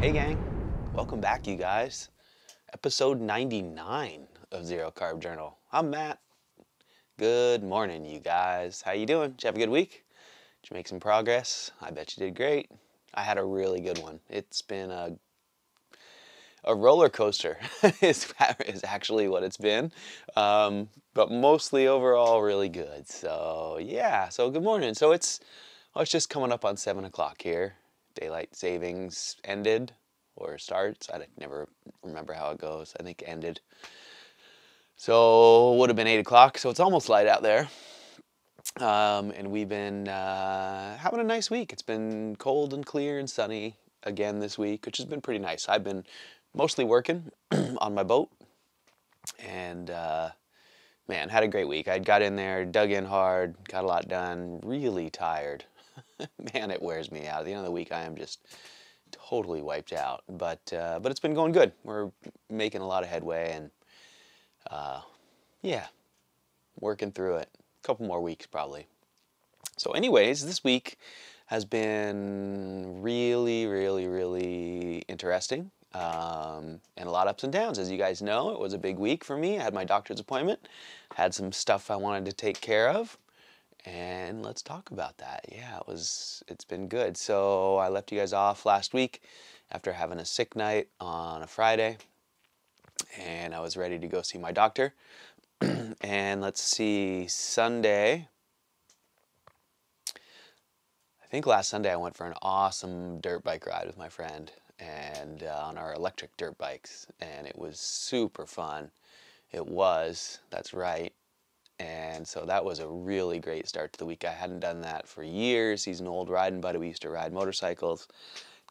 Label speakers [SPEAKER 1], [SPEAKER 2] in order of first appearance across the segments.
[SPEAKER 1] Hey gang, welcome back you guys. Episode 99 of Zero Carb Journal. I'm Matt. Good morning you guys. How you doing? Did you have a good week? Did you make some progress? I bet you did great. I had a really good one. It's been a roller coaster is actually what it's been. But mostly overall really good. So yeah, so good morning. So it's just coming up on 7 o'clock here. Daylight savings ended or starts. I never remember how it goes. I think ended. So it would have been 8 o'clock. So it's almost light out there. And we've been having a nice week. It's been cold and clear and sunny again this week, which has been pretty nice. I've been mostly working on my boat, and man, had a great week. I got in there, dug in hard, got a lot done. Really tired. Man, it wears me out. At the end of the week, I am just totally wiped out. But it's been going good. We're making a lot of headway, and yeah, working through it. A couple more weeks probably. So anyways, this week has been really, really, really interesting. And a lot of ups and downs. As you guys know, it was a big week for me. I had my doctor's appointment, had some stuff I wanted to take care of, and let's talk about that. Yeah, it's been good. So I left you guys off last week after having a sick night on a Friday, and I was ready to go see my doctor. And let's see, Sunday, I think last Sunday I went for an awesome dirt bike ride with my friend, and on our electric dirt bikes, and it was super fun. It was, that's right. And so that was a really great start to the week. I hadn't done that for years. He's an old riding buddy. We used to ride motorcycles.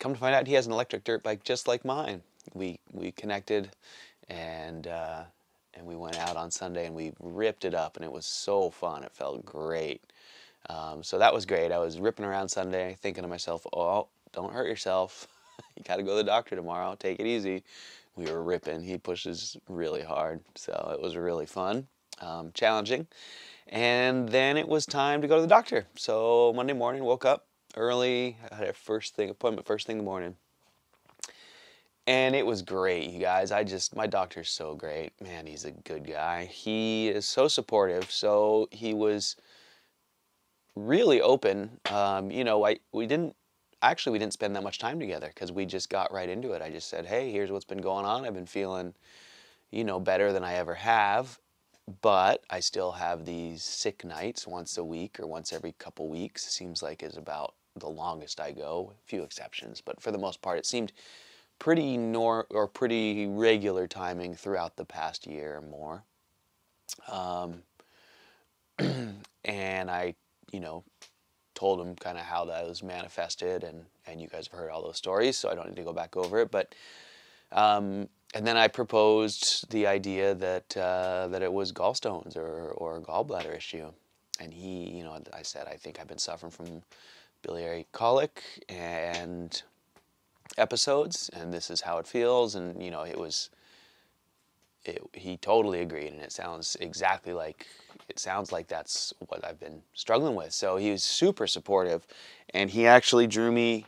[SPEAKER 1] Come to find out, he has an electric dirt bike just like mine. We connected, and we went out on Sunday and we ripped it up, and it was so fun. It felt great. So that was great. I was ripping around Sunday, thinking to myself, "Oh, don't hurt yourself. You got to go to the doctor tomorrow. Take it easy." We were ripping. He pushes really hard, so it was really fun. Challenging. And then it was time to go to the doctor. So Monday morning, woke up early. I had a appointment first thing in the morning. And it was great, you guys. My doctor's so great. Man, he's a good guy. He is so supportive. So he was really open. We didn't spend that much time together because we just got right into it. I just said, "Hey, here's what's been going on. I've been feeling, better than I ever have. But I still have these sick nights once a week or once every couple weeks. Seems like is about the longest I go. A few exceptions, but for the most part, it seemed pretty regular timing throughout the past year or more. And I, told him kind of how that was manifested, and you guys have heard all those stories, so I don't need to go back over it. But and then I proposed the idea that it was gallstones or a gallbladder issue. And he, I said, I think I've been suffering from biliary colic and episodes, and this is how it feels. And, he totally agreed, and it sounds like that's what I've been struggling with. So he was super supportive, and he actually drew me,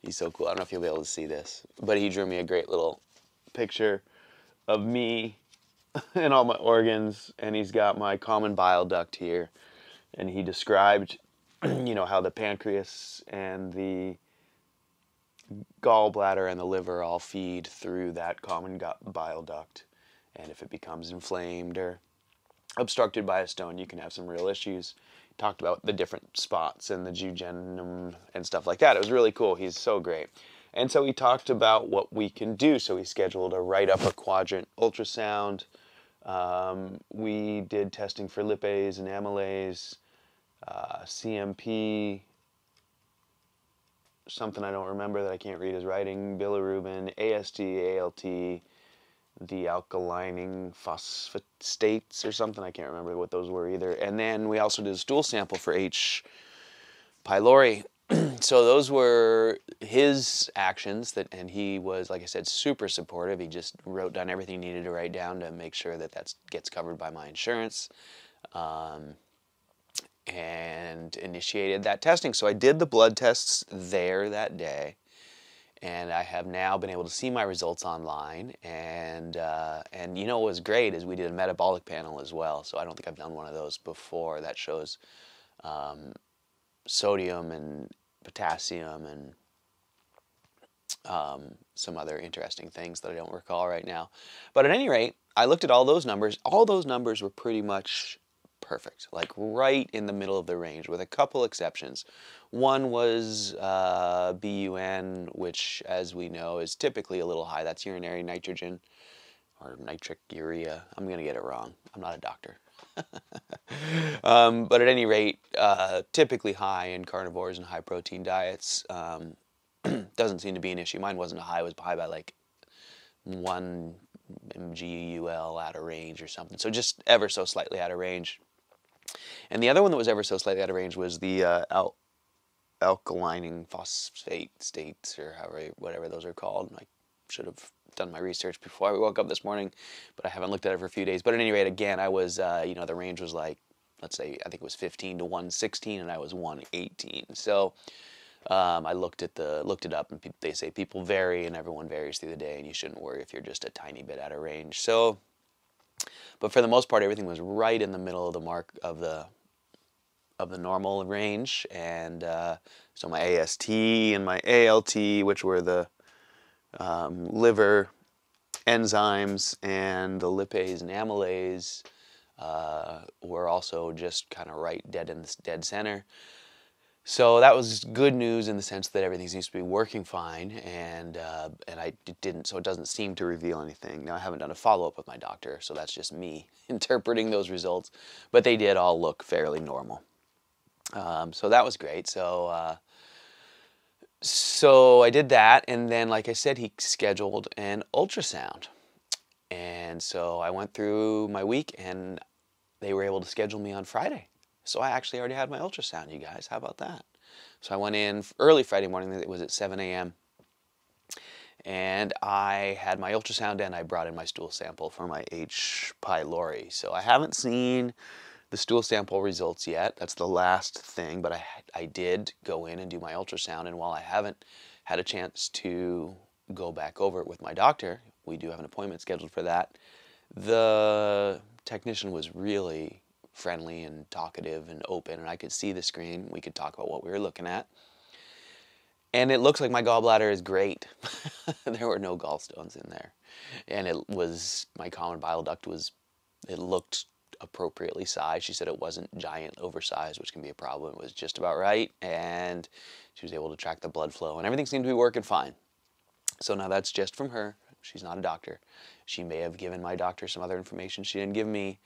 [SPEAKER 1] he's so cool, I don't know if you'll be able to see this, but he drew me a great little picture of me and all my organs, and he's got my common bile duct here, and he described how the pancreas and the gallbladder and the liver all feed through that common bile duct, and if it becomes inflamed or obstructed by a stone, you can have some real issues. Talked about the different spots and the jejunum and stuff like that. It was really cool. He's so great. And so he talked about what we can do. So he scheduled a right upper quadrant ultrasound. We did testing for lipase and amylase, CMP, something I don't remember that I can't read his writing, bilirubin, AST, ALT, the alkalining phosphates or something. I can't remember what those were either. And then we also did a stool sample for H. pylori. So those were his actions, and he was, like I said, super supportive. He just wrote down everything he needed to write down to make sure that gets covered by my insurance, and initiated that testing. So I did the blood tests there that day, And I have now been able to see my results online, and you know what was great is we did a metabolic panel as well. So I don't think I've done one of those before that shows sodium and potassium and some other interesting things that I don't recall right now. But at any rate, I looked at all those numbers. All those numbers were pretty much perfect, like right in the middle of the range, with a couple exceptions. One was BUN, which, as we know, is typically a little high. That's urinary nitrogen, or nitric urea. I'm going to get it wrong. I'm not a doctor. But at any rate, typically high in carnivores and high protein diets. Doesn't seem to be an issue. Mine wasn't a high. It was high by like 1 mgul out of range or something. So just ever so slightly out of range. And the other one that was ever so slightly out of range was the alkalining phosphate states, or whatever those are called. I should have done my research before I woke up this morning, but I haven't looked at it for a few days. But at any rate, again, I was, the range was like, let's say, I think it was 15 to 116, and I was 118. So I looked it up, and they say people vary, and everyone varies through the day, and you shouldn't worry if you're just a tiny bit out of range. So, but for the most part, everything was right in the middle of the mark of the normal range, and so my AST and my ALT, which were the liver enzymes, and the lipase and amylase, were also just kind of right dead in the dead center. So that was good news in the sense that everything seems to be working fine, and I didn't, so it doesn't seem to reveal anything. Now I haven't done a follow-up with my doctor, so that's just me interpreting those results, but they did all look fairly normal. So that was great. So I did that, and then, like I said, he scheduled an ultrasound, and so I went through my week, and they were able to schedule me on Friday. So I actually already had my ultrasound, you guys. How about that? So I went in early Friday morning. It was at 7 a.m. And I had my ultrasound, and I brought in my stool sample for my H. pylori. So I haven't seen the stool sample results yet. That's the last thing. But I did go in and do my ultrasound. And while I haven't had a chance to go back over it with my doctor, we do have an appointment scheduled for that. The technician was really friendly and talkative and open, and I could see the screen. We could talk about what we were looking at. And it looks like my gallbladder is great. There were no gallstones in there. And my common bile duct it looked appropriately sized. She said it wasn't giant oversized, which can be a problem. It was just about right, and she was able to track the blood flow, and everything seemed to be working fine. So now that's just from her. She's not a doctor. She may have given my doctor some other information she didn't give me,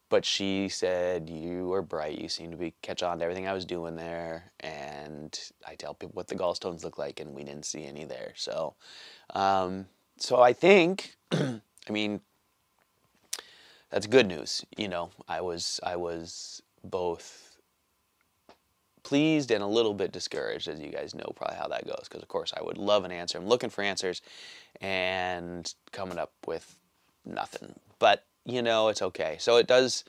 [SPEAKER 1] but she said, you were bright, you seem to catch on to everything I was doing there, and I tell people what the gallstones look like, and we didn't see any there. So, so I think, I mean, that's good news. I was both pleased and a little bit discouraged, as you guys know probably how that goes, because of course I would love an answer. I'm looking for answers and coming up with nothing. But it's okay. So it does.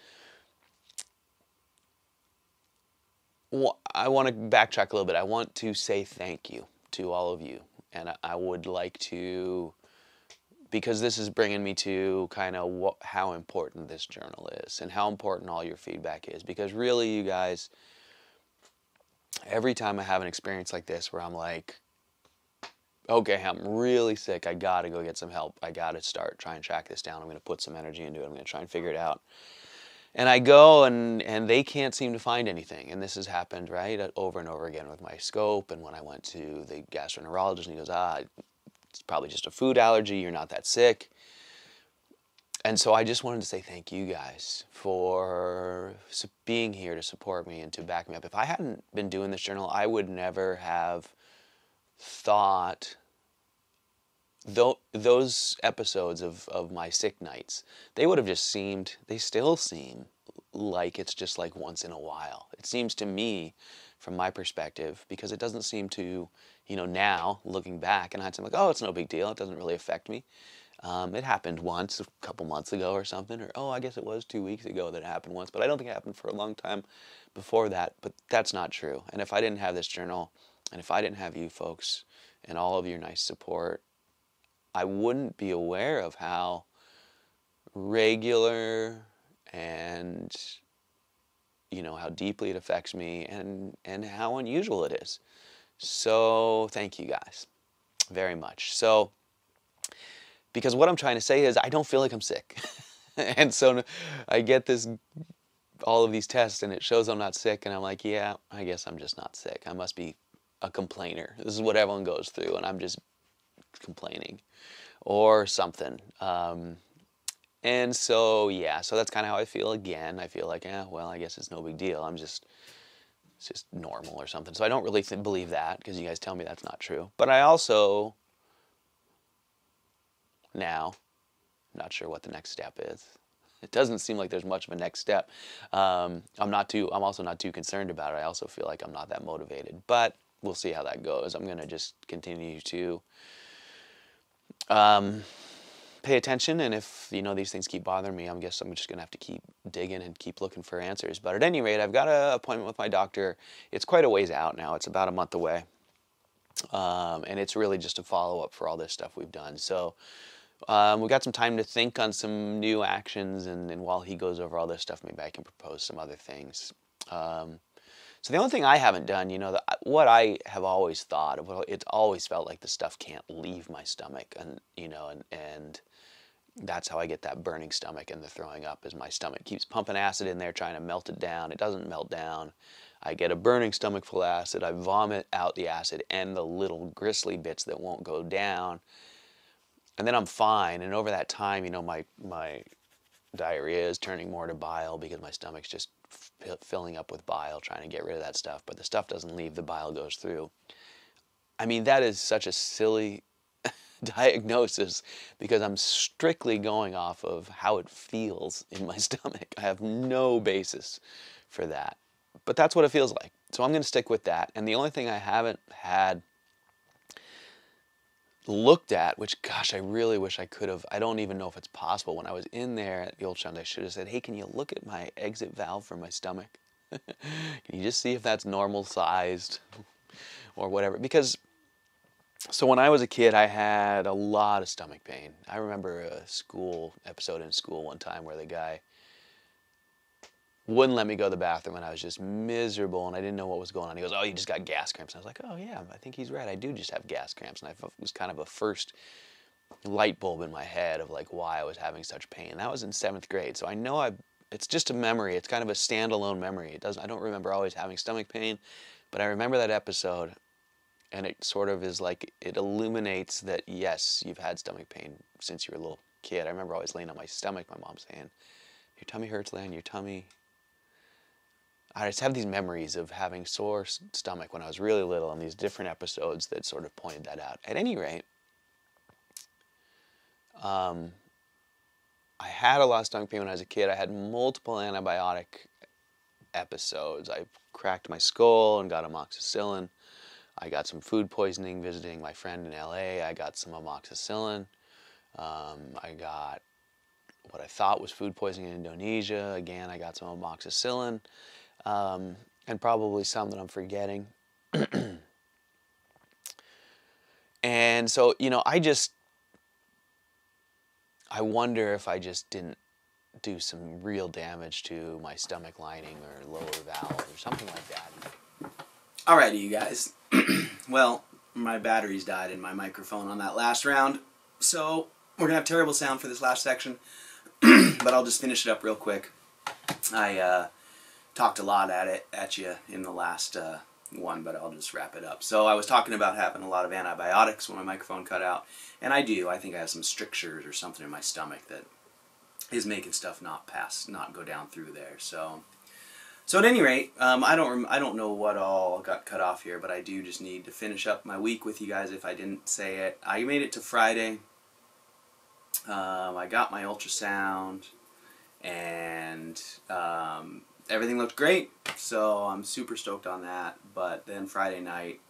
[SPEAKER 1] I want to backtrack a little bit. I want to say thank you to all of you. And I would like to, because this is bringing me to kind of how important this journal is and how important all your feedback is. Because really, you guys, every time I have an experience like this where I'm like, okay, I'm really sick, I gotta go get some help, I gotta start trying to track this down, I'm gonna put some energy into it, I'm gonna try and figure it out. And I go, and they can't seem to find anything. And this has happened, right, over and over again with my scope. And when I went to the gastroenterologist, and he goes, it's probably just a food allergy, you're not that sick. And so I just wanted to say thank you guys for being here to support me and to back me up. If I hadn't been doing this journal, I would never have thought those episodes of my sick nights, they would have just they still seem like it's just like once in a while. It seems to me, from my perspective, because it doesn't seem to, now looking back, and I'd say like, oh, it's no big deal, it doesn't really affect me. It happened once a couple months ago or something, or I guess it was 2 weeks ago that it happened once, but I don't think it happened for a long time before that. But that's not true. And if I didn't have this journal, and if I didn't have you folks and all of your nice support, I wouldn't be aware of how regular and, you know, how deeply it affects me, and how unusual it is. So thank you guys very much. So, because what I'm trying to say is I don't feel like I'm sick. And so I get all of these tests and it shows I'm not sick, and I'm like, yeah, I guess I'm just not sick. I must be a complainer. This is what everyone goes through, and I'm just complaining or something. And so, yeah, so that's kind of how I feel again. I feel like, well, I guess it's no big deal. It's just normal or something. So I don't really believe that, because you guys tell me that's not true. But I also, now, not sure what the next step is. It doesn't seem like there's much of a next step. I'm also not too concerned about it. I also feel like I'm not that motivated, but we'll see how that goes. I'm going to just continue to pay attention, and if, you know, these things keep bothering me, I guess I'm just going to have to keep digging and keep looking for answers. But at any rate, I've got an appointment with my doctor. It's quite a ways out now. It's about a month away. And it's really just a follow-up for all this stuff we've done. So we've got some time to think on some new actions, and while he goes over all this stuff, maybe I can propose some other things. So the only thing I haven't done, you know, what I have always thought, well, it's always felt like the stuff can't leave my stomach, and, you know, and that's how I get that burning stomach and the throwing up, is my stomach keeps pumping acid in there trying to melt it down. It doesn't melt down. I get a burning stomach full of acid. I vomit out the acid and the little gristly bits that won't go down. And then I'm fine. And over that time, you know, my diarrhea is turning more to bile, because my stomach's just filling up with bile, trying to get rid of that stuff. But the stuff doesn't leave, the bile goes through. I mean, that is such a silly diagnosis, because I'm strictly going off of how it feels in my stomach. I have no basis for that. But that's what it feels like. So I'm going to stick with that. And the only thing I haven't had looked at, which, gosh, I really wish I could have, I don't even know if it's possible. When I was in there at the old shunt, I should have said, hey, can you look at my exit valve for my stomach? Can you just see if that's normal sized or whatever? Because, so when I was a kid, I had a lot of stomach pain. I remember a school episode in school one time where the guy wouldn't let me go to the bathroom, and I was just miserable, and I didn't know what was going on. He goes, oh, you just got gas cramps. And I was like, oh, yeah, I think he's right. I do just have gas cramps. And it was kind of a first light bulb in my head of like why I was having such pain. That was in 7th grade. So I know it's just a memory. It's kind of a standalone memory. I don't remember always having stomach pain, but I remember that episode, and it sort of is like, it illuminates that, yes, you've had stomach pain since you were a little kid. I remember always laying on my stomach, my mom saying, your tummy hurts, lay on your tummy. I just have these memories of having sore stomach when I was really little, and these different episodes that sort of pointed that out. At any rate, I had a lot of stomach pain when I was a kid. I had multiple antibiotic episodes. I cracked my skull and got amoxicillin. I got some food poisoning visiting my friend in LA. I got some amoxicillin. I got what I thought was food poisoning in Indonesia. Again, I got some amoxicillin. And probably some that I'm forgetting. And so, you know, I wonder if I just didn't do some real damage to my stomach lining or lower valve or something like that. Alrighty, you guys. Well, my batteries died in my microphone on that last round, so we're going to have terrible sound for this last section, but I'll just finish it up real quick. I talked a lot at you in the last one, but I'll just wrap it up. So I was talking about having a lot of antibiotics when my microphone cut out, and I do. I think I have some strictures or something in my stomach that is making stuff not go down through there. So at any rate, I don't know what all got cut off here, but I do just need to finish up my week with you guys if I didn't say it. I made it to Friday. I got my ultrasound, and everything looked great, so I'm super stoked on that. But then Friday night,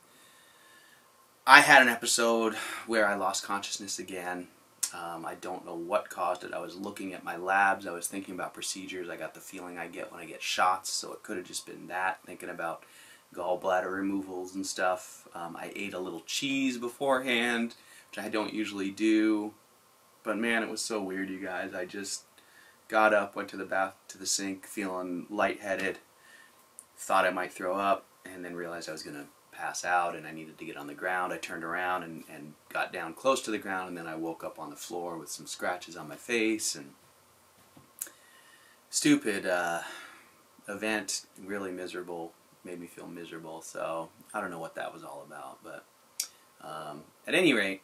[SPEAKER 1] I had an episode where I lost consciousness again. I don't know what caused it. I was looking at my labs. I was thinking about procedures. I got the feeling I get when I get shots, so it could have just been that. Thinking about
[SPEAKER 2] gallbladder removals and stuff. I ate a little cheese beforehand, which I don't usually do. But man, it was so weird, you guys. I just got up, went to the sink, feeling lightheaded, thought I might throw up, and then realized I was going to pass out and I needed to get on the ground. I turned around and got down close to the ground, and then I woke up on the floor with some scratches on my face. And stupid event, really miserable, made me feel miserable. So I don't know what that was all about, but at any rate,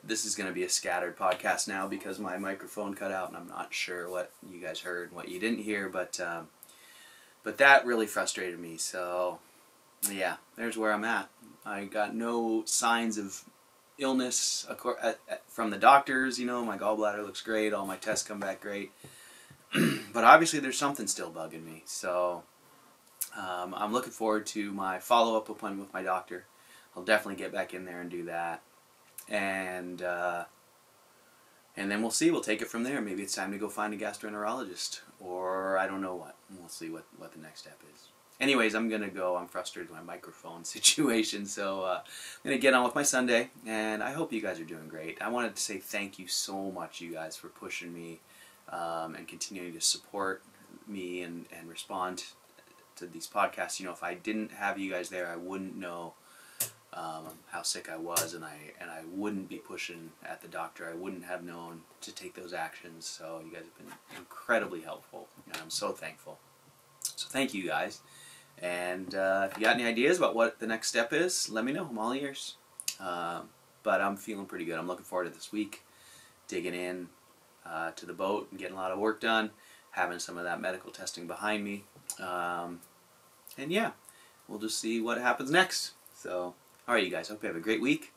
[SPEAKER 2] this is going to be a scattered podcast now because my microphone cut out and I'm not sure what you guys heard and what you didn't hear, but that really frustrated me. So yeah, there's where I'm at. I got no signs of illness from the doctors. You know, my gallbladder looks great, all my tests come back great, but obviously there's something still bugging me. So I'm looking forward to my follow-up appointment with my doctor. I'll definitely get back in there and do that. And then we'll see. We'll take it from there. Maybe it's time to go find a gastroenterologist, or I don't know what. We'll see what the next step is. Anyways, I'm going to go. I'm frustrated with my microphone situation, so I'm going to get on with my Sunday, and I hope you guys are doing great. I wanted to say thank you so much, you guys, for pushing me and continuing to support me and respond to these podcasts. You know, if I didn't have you guys there, I wouldn't know how sick I was, and I wouldn't be pushing at the doctor. I wouldn't have known to take those actions. So you guys have been incredibly helpful, and I'm so thankful. So thank you guys. And if you got any ideas about what the next step is, let me know. I'm all ears. But I'm feeling pretty good. I'm looking forward to this week, digging in to the boat and getting a lot of work done, having some of that medical testing behind me. And yeah, we'll just see what happens next. So, alright you guys, hope you have a great week.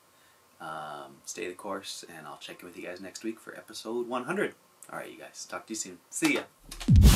[SPEAKER 2] Stay the course, and I'll check in with you guys next week for episode 100. Alright you guys, talk to you soon. See ya!